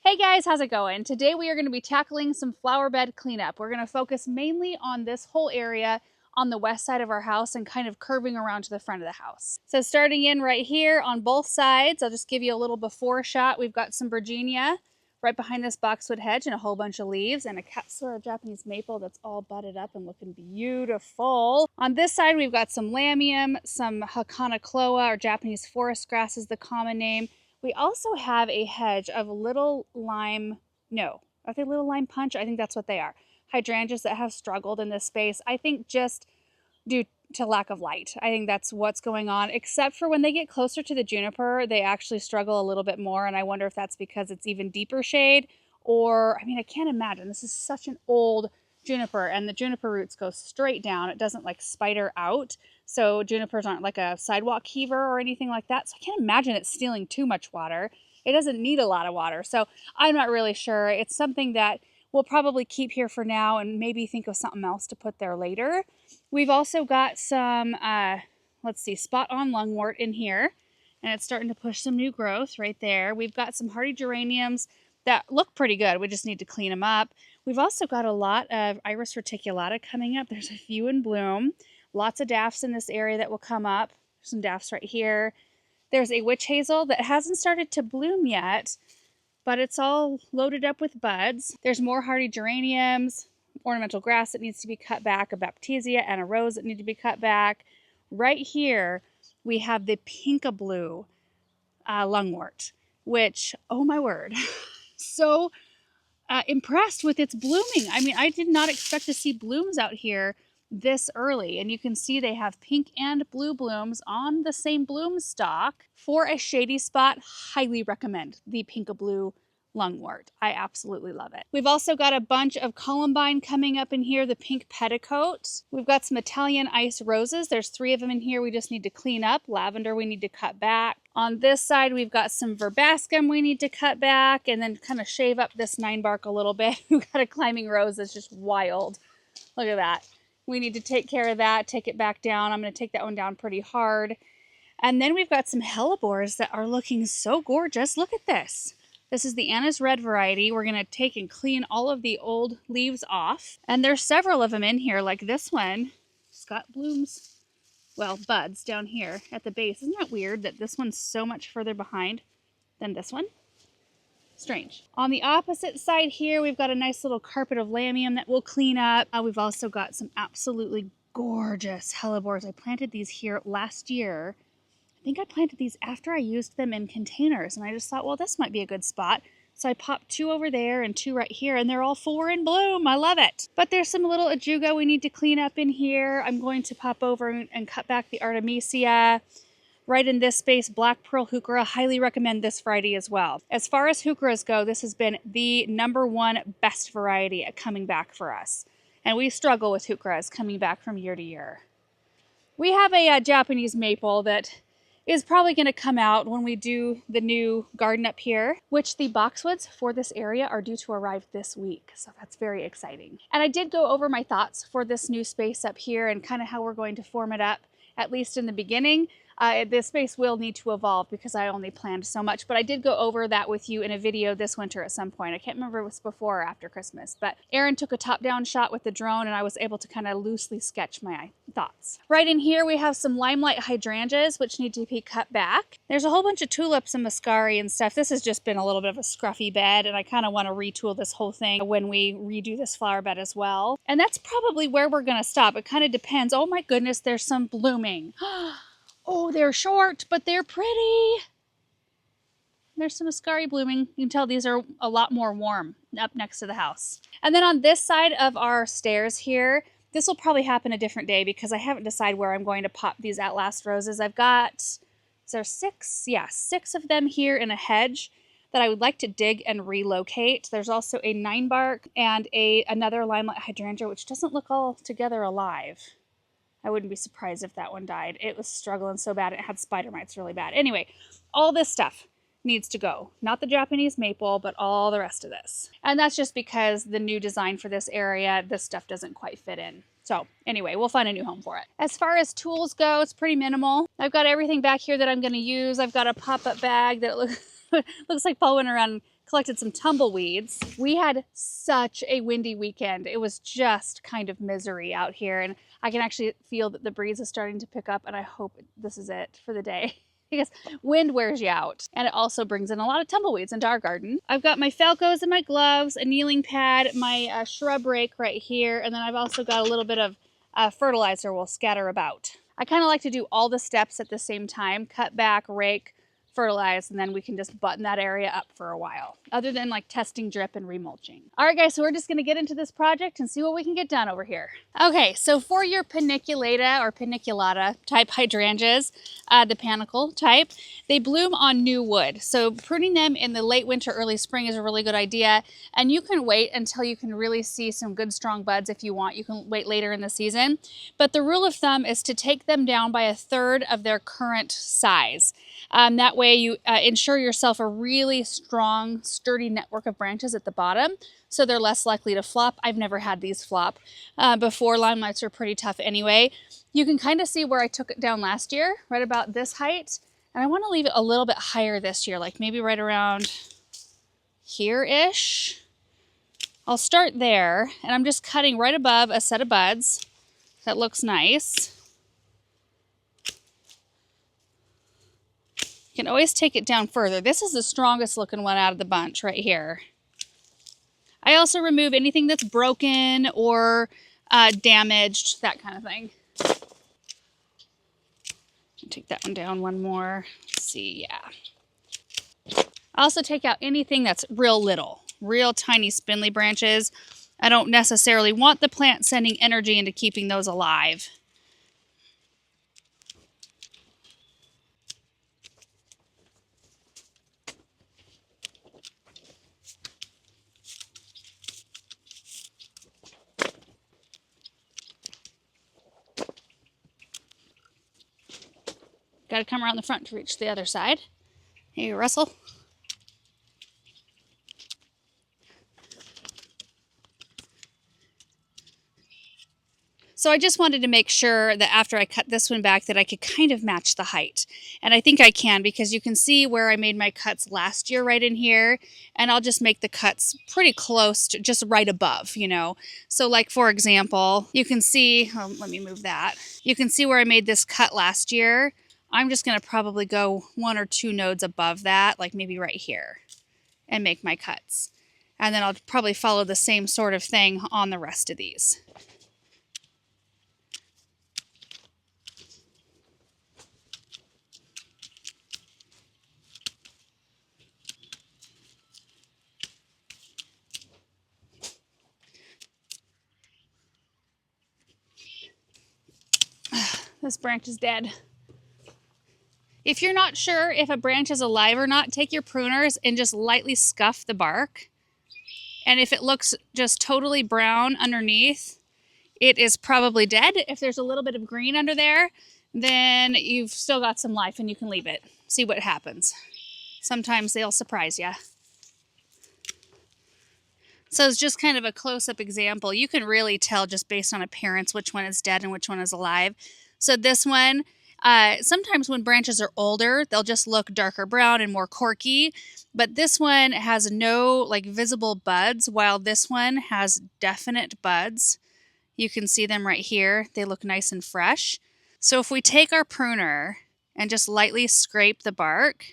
Hey guys, how's it going? Today we are going to be tackling some flower bed cleanup. We're going to focus mainly on this whole area on the west side of our house and kind of curving around to the front of the house. So starting in right here on both sides, I'll just give you a little before shot. We've got some Virginia right behind this boxwood hedge and a whole bunch of leaves and a Katsura Japanese maple that's all budded up and looking beautiful. On this side, we've got some lamium, some Hakana Cloa or Japanese forest grass is the common name. We also have a hedge of little lime, no, are they little lime punch? I think that's what they are. Hydrangeas that have struggled in this space. I think just due to lack of light. I think that's what's going on, except for when they get closer to the juniper, they actually struggle a little bit more. And I wonder if that's because it's even deeper shade or, I mean, I can't imagine. This is such an old juniper and the juniper roots go straight down. It doesn't like spider out. So junipers aren't like a sidewalk heaver or anything like that. So I can't imagine it stealing too much water. It doesn't need a lot of water. So I'm not really sure. It's something that we'll probably keep here for now and maybe think of something else to put there later. We've also got some, let's see, spot on lungwort in here. And it's starting to push some new growth right there. We've got some hardy geraniums that look pretty good. We just need to clean them up. We've also got a lot of Iris reticulata coming up. There's a few in bloom. Lots of daffs in this area that will come up. Some daffs right here. There's a witch hazel that hasn't started to bloom yet, but it's all loaded up with buds. There's more hardy geraniums, ornamental grass that needs to be cut back, a baptisia and a rose that need to be cut back. Right here, we have the pinka-blue lungwort, which, oh my word, so impressed with its blooming. I mean, I did not expect to see blooms out here this early, and you can see they have pink and blue blooms on the same bloom stalk. For a shady spot, highly recommend the pinka-blue lungwort. I absolutely love it. We've also got a bunch of columbine coming up in here, the pink petticoat. We've got some Italian ice roses. There's 3 of them in here we just need to clean up. Lavender we need to cut back. On this side, we've got some verbascum we need to cut back and then kind of shave up this 9-bark a little bit. We've got a climbing rose that's just wild. Look at that. We need to take care of that, take it back down. I'm going to take that one down pretty hard. And then we've got some hellebores that are looking so gorgeous. Look at this. This is the Anna's Red variety. We're going to take and clean all of the old leaves off. And there's several of them in here, like this one. It's got blooms, well, buds down here at the base. Isn't that weird that this one's so much further behind than this one? Strange. On the opposite side here, we've got a nice little carpet of lamium that we'll clean up. We've also got some absolutely gorgeous hellebores. I planted these here last year. I think I planted these after I used them in containers, and I just thought, well, this might be a good spot. So I popped 2 over there and 2 right here, and they're all 4 in bloom. I love it. But there's some little ajuga we need to clean up in here. I'm going to pop over and cut back the Artemisia. Right in this space, Black Pearl Heuchera. Highly recommend this variety as well. As far as heucheras go, this has been the #1 best variety at coming back for us. And we struggle with heucheras coming back from year to year. We have a Japanese maple that is probably going to come out when we do the new garden up here, which the boxwoods for this area are due to arrive this week. So that's very exciting. And I did go over my thoughts for this new space up here and kind of how we're going to form it up, at least in the beginning. This space will need to evolve because I only planned so much, but I did go over that with you in a video this winter at some point. I can't remember if it was before or after Christmas, but Erin took a top-down shot with the drone and I was able to kind of loosely sketch my thoughts. Right in here, we have some limelight hydrangeas, which need to be cut back. There's a whole bunch of tulips and muscari and stuff. This has just been a little bit of a scruffy bed, and I kind of want to retool this whole thing when we redo this flower bed as well. And that's probably where we're going to stop. It kind of depends. Oh my goodness, there's some blooming. Oh, they're short, but they're pretty. There's some muscari blooming. You can tell these are a lot more warm up next to the house. And then on this side of our stairs here, this will probably happen a different day because I haven't decided where I'm going to pop these Outlast roses. I've got, is there 6? Yeah, 6 of them here in a hedge that I would like to dig and relocate. There's also a 9-bark and another limelight hydrangea, which doesn't look all together alive. I wouldn't be surprised if that one died. It was struggling so bad. It had spider mites really bad. Anyway, all this stuff needs to go. Not the Japanese maple, but all the rest of this. And that's just because the new design for this area, this stuff doesn't quite fit in. So anyway, we'll find a new home for it. As far as tools go, it's pretty minimal. I've got everything back here that I'm going to use. I've got a pop-up bag that looks like Paul went around collected some tumbleweeds. We had such a windy weekend. It was just kind of misery out here, and I can actually feel that the breeze is starting to pick up, and I hope this is it for the day. Because wind wears you out, and it also brings in a lot of tumbleweeds into our garden. I've got my Falcos and my gloves, a kneeling pad, my shrub rake right here, and then I've also got a little bit of fertilizer we'll scatter about. I kind of like to do all the steps at the same time: cut back, rake, fertilize, and then we can just button that area up for a while, other than like testing drip and remulching. All right, guys, so we're just gonna get into this project and see what we can get done over here. Okay, so for your paniculata or paniculata type hydrangeas, the panicle type, they bloom on new wood. So pruning them in the late winter, early spring is a really good idea. And you can wait until you can really see some good strong buds if you want. You can wait later in the season. But the rule of thumb is to take them down by 1/3 of their current size. That way you ensure yourself a really strong, sturdy network of branches at the bottom, so they're less likely to flop. I've never had these flop before. Limelights are pretty tough anyway. You can kind of see where I took it down last year, right about this height. And I want to leave it a little bit higher this year, like maybe right around here-ish. I'll start there, and I'm just cutting right above a set of buds. That looks nice. You can always take it down further. This is the strongest looking one out of the bunch right here. I also remove anything that's broken or damaged, that kind of thing. Take that one down one more. Let's see, yeah. I also take out anything that's real little, real tiny spindly branches. I don't necessarily want the plant sending energy into keeping those alive. Got to come around the front to reach the other side. Here you go, Russell. So I just wanted to make sure that after I cut this one back that I could kind of match the height. And I think I can, because you can see where I made my cuts last year right in here. And I'll just make the cuts pretty close to just right above, you know. So like, for example, you can see, let me move that. You can see where I made this cut last year. I'm just going to probably go 1 or 2 nodes above that, like maybe right here, and make my cuts. And then I'll probably follow the same sort of thing on the rest of these. This branch is dead. If you're not sure if a branch is alive or not, take your pruners and just lightly scuff the bark. And if it looks just totally brown underneath, it is probably dead. If there's a little bit of green under there, then you've still got some life and you can leave it. See what happens. Sometimes they'll surprise you. So it's just kind of a close-up example. You can really tell just based on appearance which one is dead and which one is alive. So this one, sometimes when branches are older, they'll just look darker brown and more corky. But this one has no like visible buds, while this one has definite buds. You can see them right here. They look nice and fresh. So if we take our pruner and just lightly scrape the bark,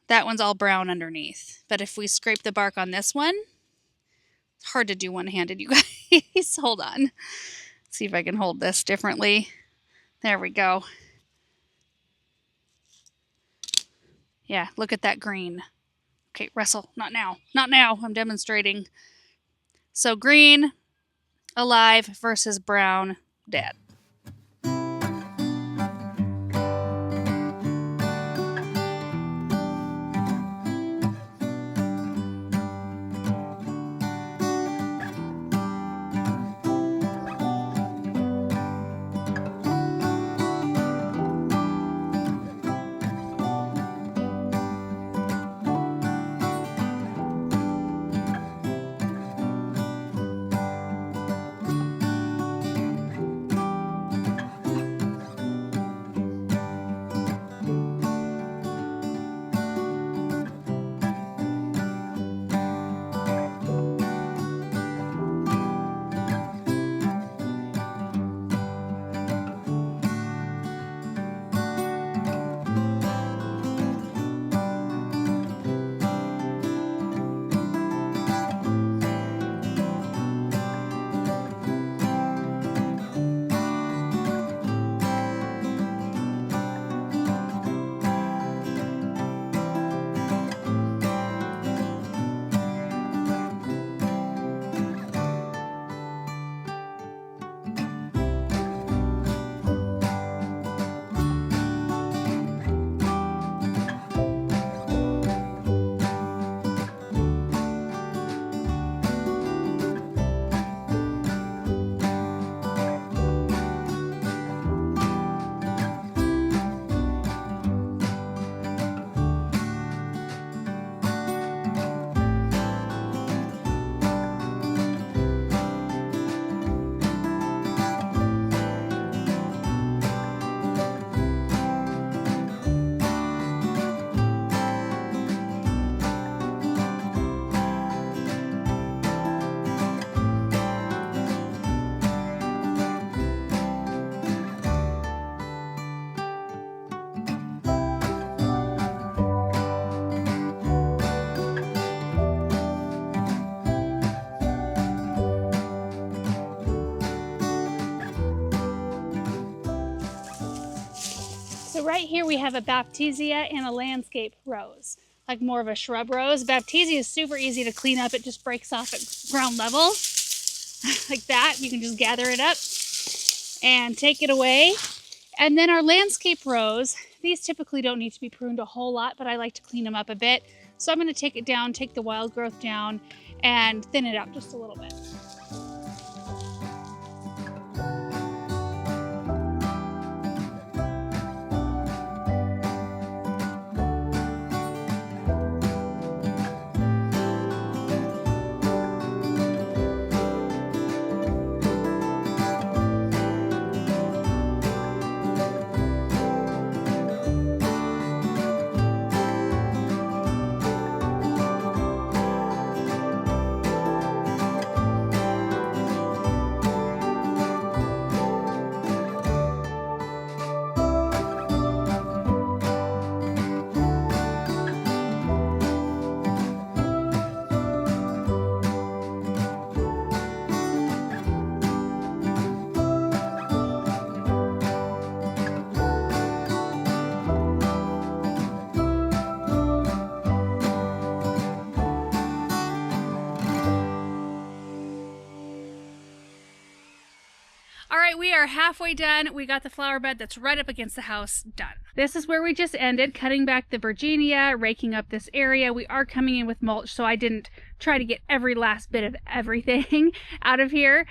that one's all brown underneath. But if we scrape the bark on this one, it's hard to do one-handed, you guys. Hold on. See if I can hold this differently. There we go. Yeah, look at that green. Okay, Russell, not now. Not now. I'm demonstrating. So green, alive, versus brown, dead. right here we have a baptisia and a landscape rose, like more of a shrub rose. Baptisia is super easy to clean up. It just breaks off at ground level like that. You can just gather it up and take it away. And then our landscape rose, these typically don't need to be pruned a whole lot, but I like to clean them up a bit. So I'm going to take it down, take the wild growth down, and thin it out just a little bit. All right, we are halfway done. We got the flower bed that's right up against the house done. This is where we just ended, cutting back the Virginia, raking up this area. We are coming in with mulch, so I didn't try to get every last bit of everything out of here.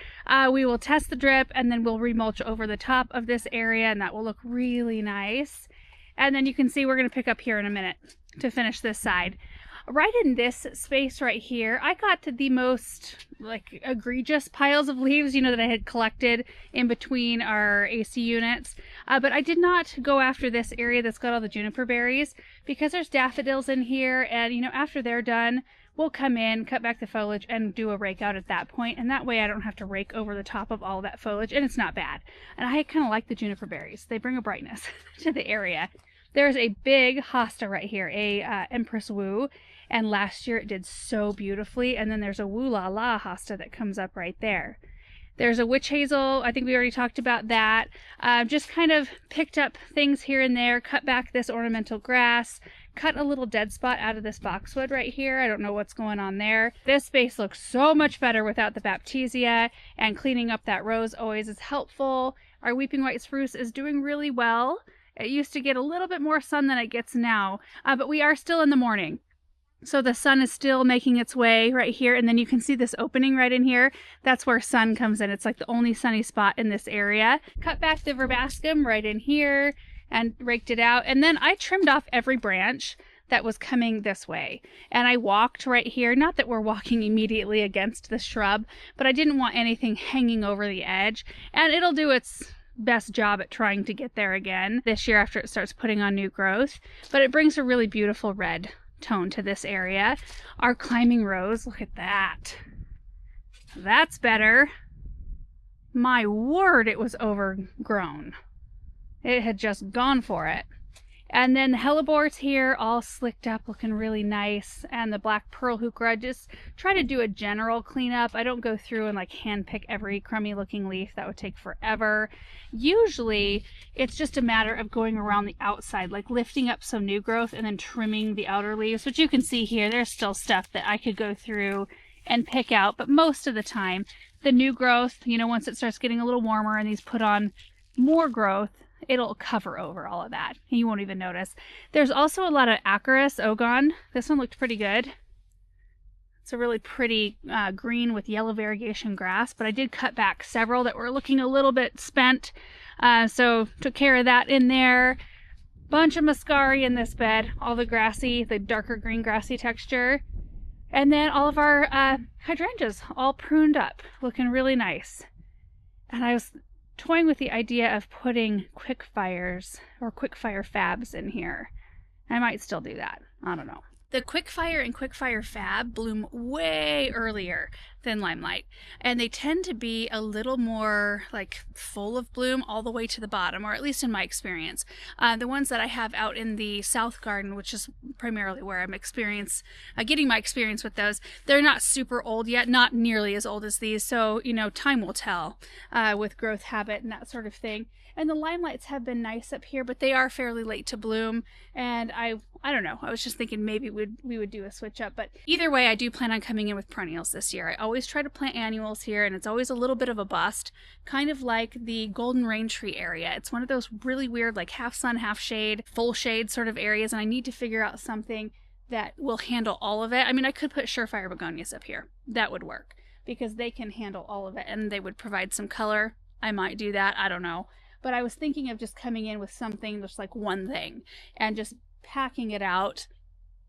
We will test the drip, and then we'll remulch over the top of this area, and that will look really nice. And then you can see we're going to pick up here in a minute to finish this side. Right in this space right here, I got to the most like egregious piles of leaves, you know, that I had collected in between our AC units. But I did not go after this area that's got all the juniper berries because there's daffodils in here. And, you know, after they're done, we'll come in, cut back the foliage, and do a rake out at that point. And that way I don't have to rake over the top of all that foliage. And it's not bad. And I kind of like the juniper berries. They bring a brightness to the area. There's a big hosta right here, a Empress Wu. And last year it did so beautifully. And then there's a Woo La La hosta that comes up right there. There's a witch hazel. I think we already talked about that. Just kind of picked up things here and there, cut back this ornamental grass, cut a little dead spot out of this boxwood right here. I don't know what's going on there. This space looks so much better without the baptisia, and cleaning up that rose always is helpful. Our weeping white spruce is doing really well. It used to get a little bit more sun than it gets now, but we are still in the morning. So the sun is still making its way right here. And then you can see this opening right in here. That's where sun comes in. It's like the only sunny spot in this area. Cut back the verbascum right in here and raked it out. And then I trimmed off every branch that was coming this way. And I walked right here. Not that we're walking immediately against the shrub, but I didn't want anything hanging over the edge. And it'll do its best job at trying to get there again this year after it starts putting on new growth. But it brings a really beautiful red tone to this area. Our climbing rose, look at that. That's better. My word, it was overgrown. It had just gone for it. And then the hellebores here all slicked up, looking really nice. And the black pearl heuchera, I just try to do a general cleanup. I don't go through and like hand pick every crummy looking leaf. That would take forever. Usually it's just a matter of going around the outside, like lifting up some new growth and then trimming the outer leaves, which you can see here. There's still stuff that I could go through and pick out, but most of the time the new growth, you know, once it starts getting a little warmer and these put on more growth, it'll cover over all of that. You won't even notice. There's also a lot of Acarus ogon. This one looked pretty good. It's a really pretty green with yellow variegation grass, but I did cut back several that were looking a little bit spent. So took care of that in there. Bunch of muscari in this bed. All the grassy, the darker green grassy texture. And then all of our hydrangeas all pruned up, looking really nice. And I was toying with the idea of putting quick fires or quick fire fabs in here. I might still do that. I don't know. The quick fire and quick fire fab bloom way earlier than limelight, and they tend to be a little more like full of bloom all the way to the bottom, or at least in my experience. The ones that I have out in the south garden, which is primarily where I'm getting my experience with those, they're not super old yet, not nearly as old as these, so time will tell with growth habit and that sort of thing. And the limelights have been nice up here, but they are fairly late to bloom. And I don't know. I was just thinking maybe we would do a switch up. But either way, I do plan on coming in with perennials this year. I always try to plant annuals here, and it's always a little bit of a bust, kind of like the golden rain tree area. It's one of those really weird, like half sun, half shade, full shade sort of areas. And I need to figure out something that will handle all of it. I mean, I could put surefire begonias up here. That would work because they can handle all of it and they would provide some color. I might do that. I don't know. But I was thinking of just coming in with something, just like one thing, and just packing it out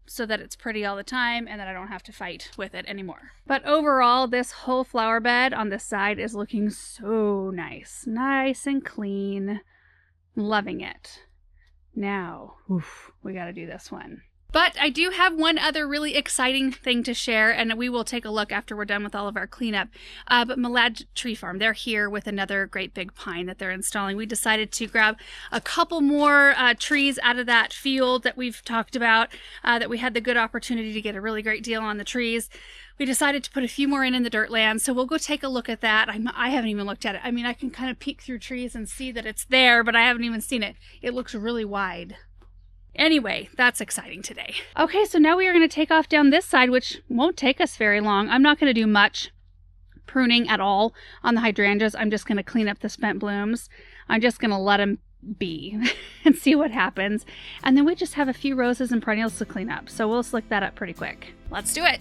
so that it's pretty all the time and that I don't have to fight with it anymore. But overall, this whole flower bed on this side is looking so nice. Nice and clean. Loving it. Now, we got to do this one. But I do have one other really exciting thing to share, and we will take a look after we're done with all of our cleanup. But Malad Tree Farm, they're here with another great big pine that they're installing. We decided to grab a couple more trees out of that field that we've talked about, that we had the good opportunity to get a really great deal on the trees. We decided to put a few more in the dirt land, so we'll go take a look at that. I haven't even looked at it. I mean, I can kind of peek through trees and see that it's there, but I haven't even seen it. It looks really wide. Anyway, that's exciting today. Okay, so now we are going to take off down this side, which won't take us very long. I'm not going to do much pruning at all on the hydrangeas. I'm just going to clean up the spent blooms. I'm just going to let them be and see what happens. And then we just have a few roses and perennials to clean up. So we'll slick that up pretty quick. Let's do it.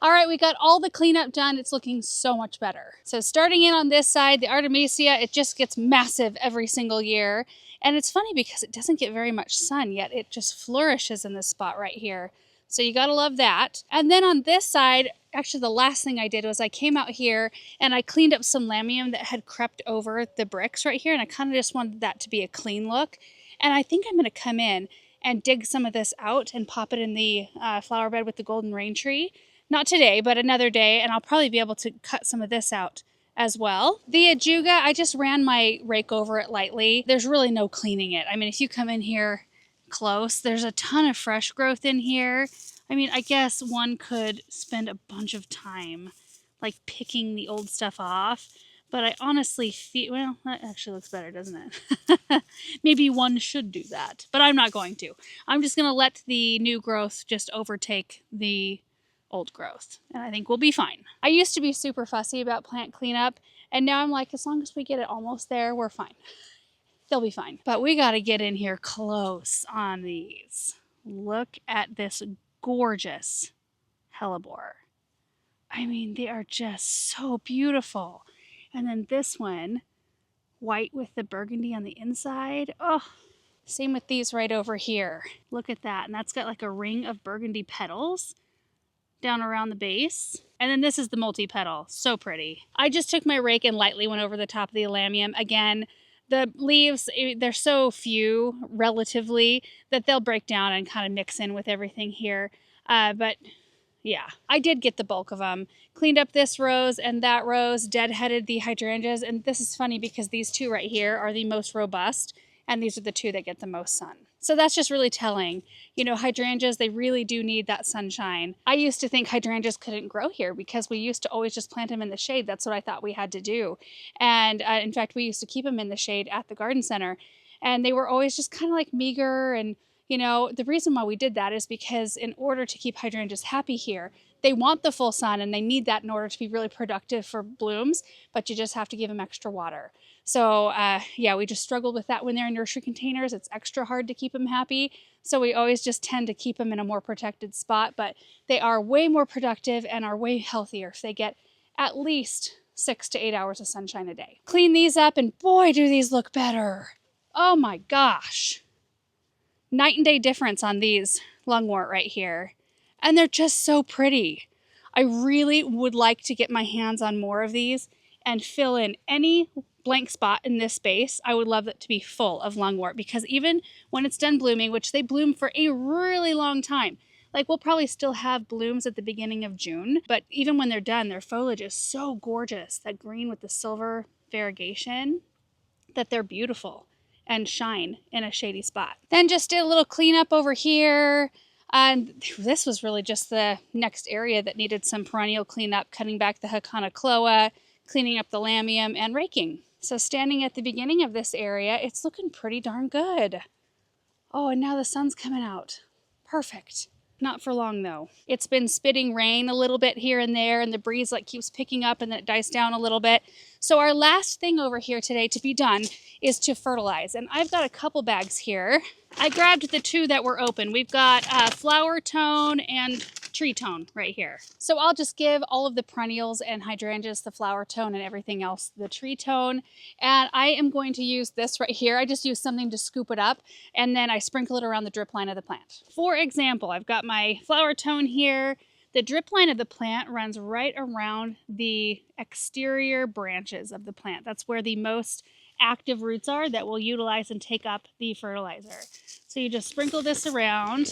All right, we got all the cleanup done. It's looking so much better. So starting in on this side, the Artemisia, it just gets massive every single year. And it's funny because it doesn't get very much sun, yet it just flourishes in this spot right here. So you gotta love that. And then on this side, actually the last thing I did was I came out here and I cleaned up some lamium that had crept over the bricks right here. And I kind of just wanted that to be a clean look. And I think I'm gonna come in and dig some of this out and pop it in the flower bed with the golden rain tree. Not today, but another day, and I'll probably be able to cut some of this out as well. The ajuga, I just ran my rake over it lightly. There's really no cleaning it. I mean, if you come in here close, there's a ton of fresh growth in here. I mean, I guess one could spend a bunch of time like picking the old stuff off, but I honestly feel, well, that actually looks better, doesn't it? Maybe one should do that, but I'm not going to. I'm just gonna let the new growth just overtake the old growth, and I think we'll be fine. I used to be super fussy about plant cleanup, and now I'm like, as long as we get it almost there, we're fine. They'll be fine. But we got to get in here close on these. Look at this gorgeous hellebore. I mean, they are just so beautiful. And then this one, white with the burgundy on the inside. Oh, same with these right over here. Look at that. And that's got like a ring of burgundy petals down around the base. And then this is the multi-petal. So pretty. I just took my rake and lightly went over the top of the alamium. Again, the leaves, they're so few relatively that they'll break down and kind of mix in with everything here. But yeah, I did get the bulk of them. Cleaned up this rose and that rose, deadheaded the hydrangeas. And this is funny because these two right here are the most robust, and these are the two that get the most sun. So that's just really telling. You know, hydrangeas, they really do need that sunshine. I used to think hydrangeas couldn't grow here because we used to always just plant them in the shade. That's what I thought we had to do. And in fact, we used to keep them in the shade at the garden center. And they were always just kind of like meager. And, you know, the reason why we did that is because in order to keep hydrangeas happy here, they want the full sun and they need that in order to be really productive for blooms, but you just have to give them extra water. So yeah, we just struggled with that when they're in nursery containers. It's extra hard to keep them happy. So we always just tend to keep them in a more protected spot, but they are way more productive and are way healthier if they get at least 6 to 8 hours of sunshine a day. Clean these up and boy, do these look better. Oh my gosh. Night and day difference on these lungwort right here. And they're just so pretty. I really would like to get my hands on more of these and fill in any blank spot in this space. I would love it to be full of lungwort because even when it's done blooming, which they bloom for a really long time, like we'll probably still have blooms at the beginning of June, but even when they're done, their foliage is so gorgeous, that green with the silver variegation, that they're beautiful and shine in a shady spot. Then just did a little cleanup over here. And this was really just the next area that needed some perennial cleanup, cutting back the Haconocloa, cleaning up the lamium, and raking. So standing at the beginning of this area, it's looking pretty darn good. Oh, and now the sun's coming out. Perfect. Not for long though. It's been spitting rain a little bit here and there, and the breeze like keeps picking up and then it dies down a little bit. So our last thing over here today to be done is to fertilize. And I've got a couple bags here. I grabbed the two that were open. We've got flower tone and tree tone right here. So I'll just give all of the perennials and hydrangeas the flower tone and everything else the tree tone. And I am going to use this right here. I just use something to scoop it up and then I sprinkle it around the drip line of the plant. For example, I've got my flower tone here. The drip line of the plant runs right around the exterior branches of the plant. That's where the most active roots are that will utilize and take up the fertilizer. So you just sprinkle this around.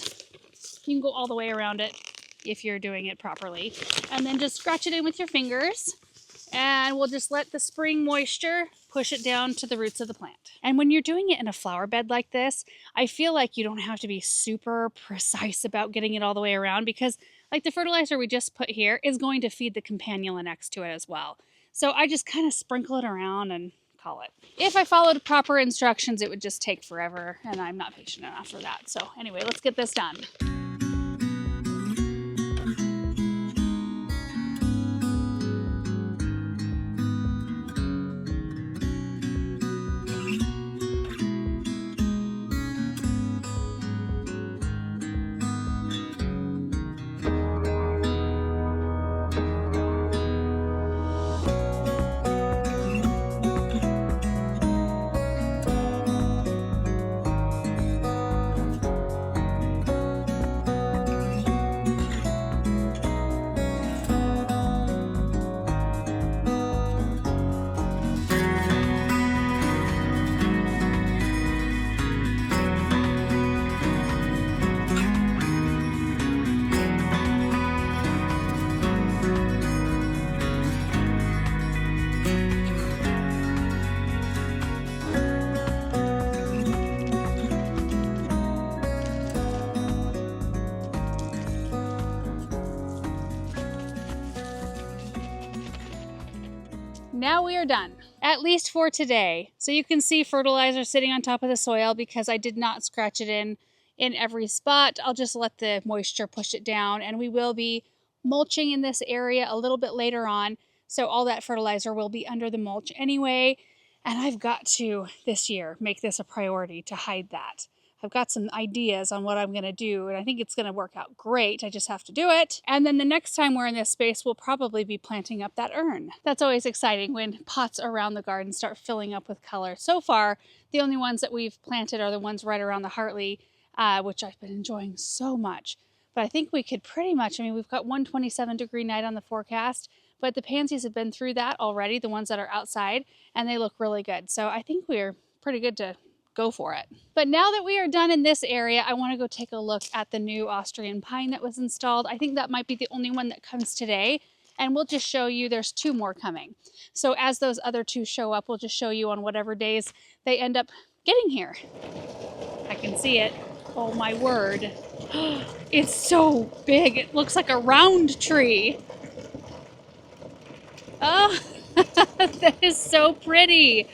You can go all the way around it if you're doing it properly. And then just scratch it in with your fingers. And we'll just let the spring moisture push it down to the roots of the plant. And when you're doing it in a flower bed like this, I feel like you don't have to be super precise about getting it all the way around because like the fertilizer we just put here is going to feed the campanula next to it as well. So I just kind of sprinkle it around and call it. If I followed proper instructions, it would just take forever and I'm not patient enough for that. So anyway, let's get this done. now we are done, at least for today. So you can see fertilizer sitting on top of the soil because I did not scratch it in every spot. I'll just let the moisture push it down, and we will be mulching in this area a little bit later on. So all that fertilizer will be under the mulch anyway. And I've got to, this year, make this a priority to hide that. I've got some ideas on what I'm going to do, and I think it's going to work out great. I just have to do it. And then the next time we're in this space, we'll probably be planting up that urn. That's always exciting when pots around the garden start filling up with color. So far, the only ones that we've planted are the ones right around the Hartley, which I've been enjoying so much. But I think we could pretty much, I mean, we've got 127-degree night on the forecast, but the pansies have been through that already, the ones that are outside, and they look really good. So I think we're pretty good to go for it. But now that we are done in this area, I want to go take a look at the new Austrian pine that was installed. I think that might be the only one that comes today, and we'll just show you there's 2 more coming. So as those other 2 show up, we'll just show you on whatever days they end up getting here. I can see it. Oh my word. It's so big. It looks like a round tree. Oh, that is so pretty.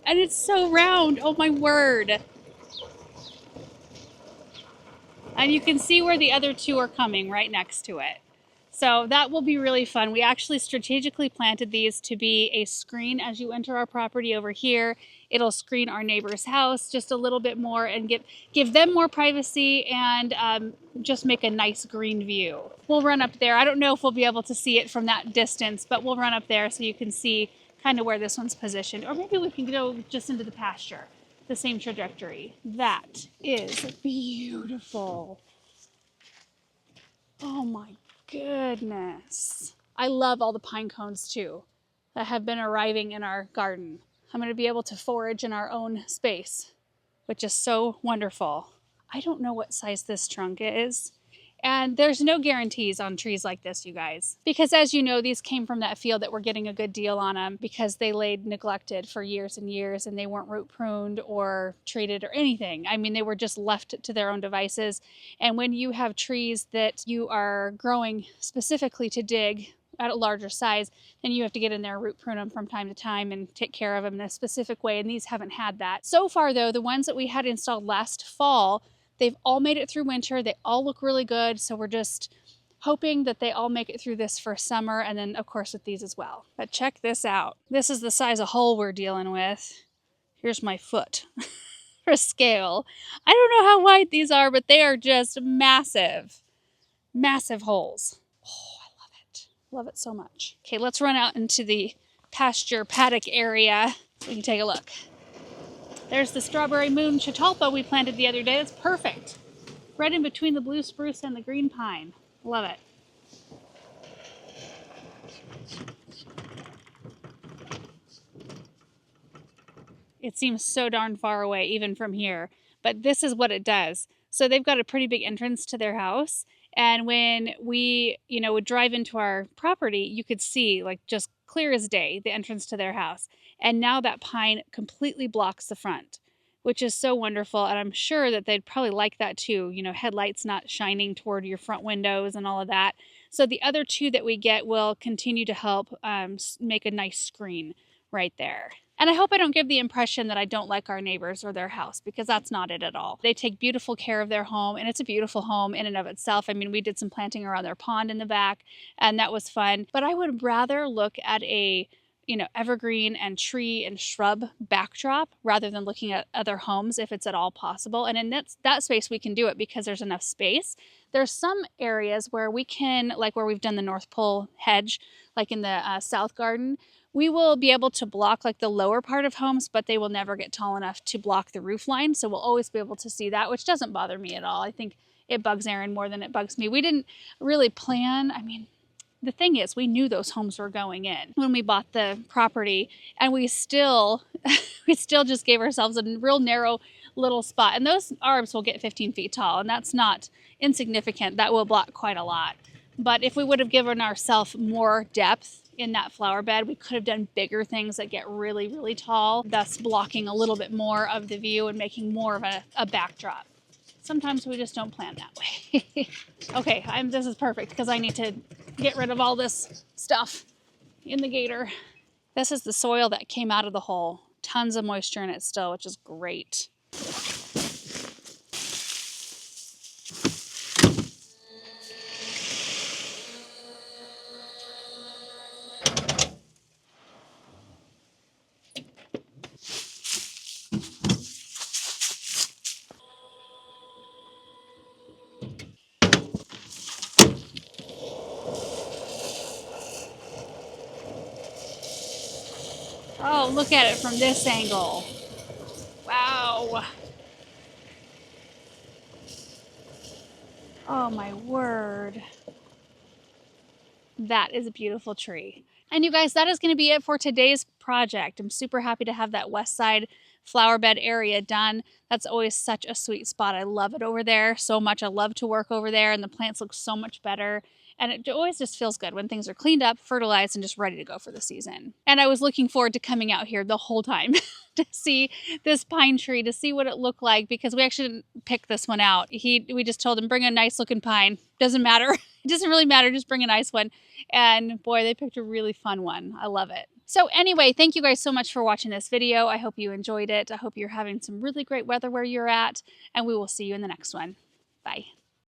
And it's so round. Oh my word. And you can see where the other 2 are coming right next to it. So that will be really fun. We actually strategically planted these to be a screen as you enter our property over here. It'll screen our neighbor's house just a little bit more and give them more privacy and just make a nice green view. We'll run up there. I don't know if we'll be able to see it from that distance, but we'll run up there so you can see kind of where this one's positioned. Or maybe we can go just into the pasture, the same trajectory. That is beautiful. Oh my goodness. I love all the pine cones too that have been arriving in our garden. I'm going to be able to forage in our own space, which is so wonderful. I don't know what size this trunk is. And there's no guarantees on trees like this, you guys. Because as you know, these came from that field that we're getting a good deal on them because they laid neglected for years and years and they weren't root pruned or treated or anything. I mean, they were just left to their own devices. And when you have trees that you are growing specifically to dig at a larger size, then you have to get in there, root prune them from time to time and take care of them in a specific way. And these haven't had that. So far though, the ones that we had installed last fall, they've all made it through winter. They all look really good. So we're just hoping that they all make it through this first summer. And then of course with these as well. But check this out. This is the size of hole we're dealing with. Here's my foot for scale. I don't know how wide these are, but they are just massive, massive holes. Oh, I love it. Love it so much. Okay, let's run out into the pasture paddock area so we can take a look. There's the strawberry moon catalpa we planted the other day. That's perfect. Right in between the blue spruce and the green pine. Love it. It seems so darn far away even from here, but this is what it does. So they've got a pretty big entrance to their house. And when we, would drive into our property, you could see like just clear as day, the entrance to their house. And now that pine completely blocks the front, which is so wonderful. And I'm sure that they'd probably like that too. Headlights not shining toward your front windows and all of that. So the other 2 that we get will continue to help make a nice screen right there. And I hope I don't give the impression that I don't like our neighbors or their house, because that's not it at all. They take beautiful care of their home, and it's a beautiful home in and of itself. I mean, we did some planting around their pond in the back, and that was fun. But I would rather look at a evergreen and tree and shrub backdrop rather than looking at other homes if it's at all possible. And in that space, we can do it because there's enough space. There's some areas where we can, like where we've done the North Pole hedge, like in the South Garden, we will be able to block like the lower part of homes, but they will never get tall enough to block the roof line. So we'll always be able to see that, which doesn't bother me at all. I think it bugs Erin more than it bugs me. We didn't really plan. I mean, the thing is, we knew those homes were going in when we bought the property, and we still just gave ourselves a real narrow little spot. And those arbs will get 15 feet tall, and that's not insignificant. That will block quite a lot. But if we would have given ourselves more depth in that flower bed, we could have done bigger things that get really, really tall, thus blocking a little bit more of the view and making more of a backdrop. Sometimes we just don't plan that way. Okay, this is perfect because I need to get rid of all this stuff in the gator. This is the soil that came out of the hole. Tons of moisture in it still, which is great. Oh, look at it from this angle. Wow. Oh my word. That is a beautiful tree. And you guys, that is going to be it for today's project. I'm super happy to have that west side flower bed area done. That's always such a sweet spot. I love it over there so much. I love to work over there, and the plants look so much better. And it always just feels good when things are cleaned up, fertilized, and just ready to go for the season. And I was looking forward to coming out here the whole time to see this pine tree, to see what it looked like, because we actually didn't pick this one out. We just told him, bring a nice looking pine. Doesn't matter. It doesn't really matter. Just bring a nice one. And boy, they picked a really fun one. I love it. So anyway, thank you guys so much for watching this video. I hope you enjoyed it. I hope you're having some really great weather where you're at, and we will see you in the next one. Bye.